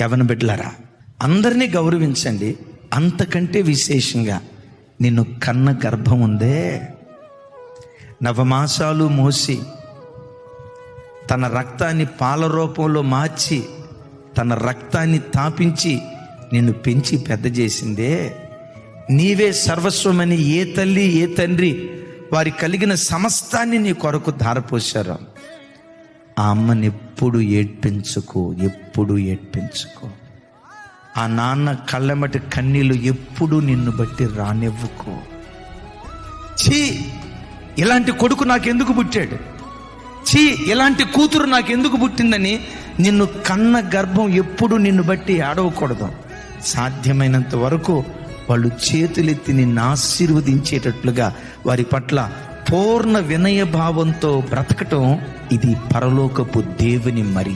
యవ్వన బిడ్డలారా, అందరినీ గౌరవించండి. అంతకంటే విశేషంగా నిన్ను కన్న గర్భం ఉందే, నవమాసాలు మోసి తన రక్తాన్ని పాల రూపంలో మార్చి తన రక్తాన్ని తాపించి నిన్ను పెంచి పెద్ద చేసిందే, నీవే సర్వస్వమని ఏ తల్లి ఏ తండ్రి వారి కలిగిన సమస్తాన్ని నీ కొరకు ధారపోశారు. ఆ అమ్మని ఎప్పుడు ఏడ్పించుకో, ఎప్పుడు ఏడ్పించుకో. ఆ నాన్న కళ్ళెమటి కన్నీళ్ళు ఎప్పుడు నిన్ను బట్టి రానివ్వుకో. ఛీ, ఇలాంటి కొడుకు నాకెందుకు పుట్టాడు, ఛీ, ఇలాంటి కూతురు నాకెందుకు పుట్టిందని నిన్ను కన్న గర్భం ఎప్పుడు నిన్ను బట్టి ఆడవకూడదు. సాధ్యమైనంత వరకు వాళ్ళు చేతులెత్తి నిన్ను ఆశీర్వదించేటట్లుగా వారి పట్ల పూర్ణ వినయ భావంతో బ్రతకటం ఇది పరలోకపు దేవుని మరి.